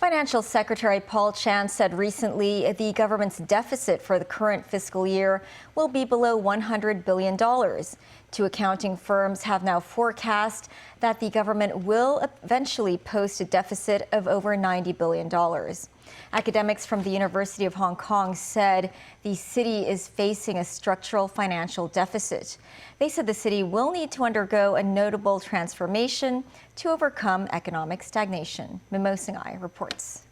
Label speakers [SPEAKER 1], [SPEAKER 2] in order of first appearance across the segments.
[SPEAKER 1] Financial Secretary Paul Chan said recently the government's deficit for the current fiscal year will be below $100 billion. Two accounting firms have now forecast that the government will eventually post a deficit of over $90 billion. Academics from the University of Hong Kong said the city is facing a structural financial deficit. They said the city will need to undergo a notable transformation to overcome economic stagnation. Mimosing reports.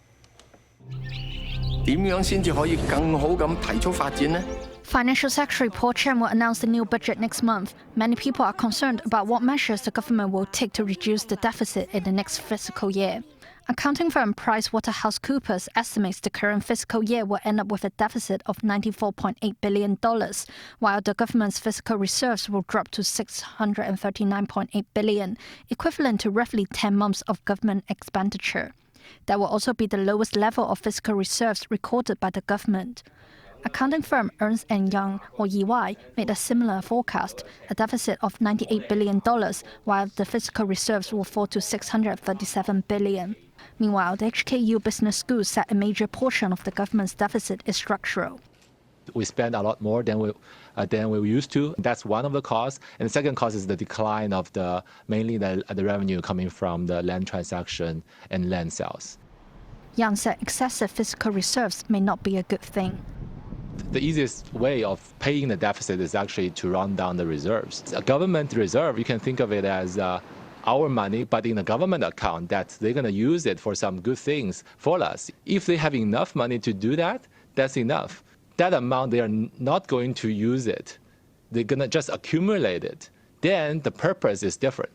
[SPEAKER 2] 點樣先至可以更好咁提速發展呢?
[SPEAKER 3] Financial Secretary Paul Chan will announce the new budget next month. Many people are concerned about what measures the government will take to reduce the deficit in the next fiscal year. Accounting firm PricewaterhouseCoopers estimates the current fiscal year will end up with a deficit of $94.8 billion, while the government's fiscal reserves will drop to $639.8 billion, equivalent to roughly 10 months of government expenditure. That will also be the lowest level of fiscal reserves recorded by the government. Accounting firm Ernst & Young, or EY, made a similar forecast, a deficit of $98 billion, while the fiscal reserves will fall to $637 billion. Meanwhile, the HKU Business School said a major portion of the government's deficit is structural.
[SPEAKER 4] We spend a lot more than we used to. That's one of the causes. And the second cause is the decline of mainly the revenue coming from the land transaction and land sales.
[SPEAKER 3] Yang said excessive fiscal reserves may not be a good thing.
[SPEAKER 4] The easiest way of paying the deficit is actually to run down the reserves. A government reserve, you can think of it as our money, but in a government account that they're going to use it for some good things for us. If they have enough money to do that, that's enough. That amount, they are not going to use it. They're going to just accumulate it. Then the purpose is different.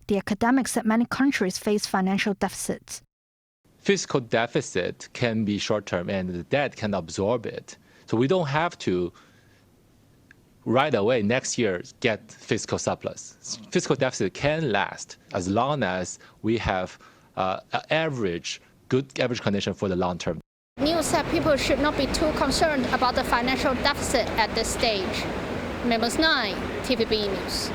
[SPEAKER 3] The academics said many countries face financial deficits.
[SPEAKER 4] Fiscal deficit can be short-term and the debt can absorb it. So we don't have to right away next year get fiscal surplus. Fiscal deficit can last as long as we have an good average condition for the long term.
[SPEAKER 5] News said people should not be too concerned about the financial deficit at this stage. Members 9, TVB News.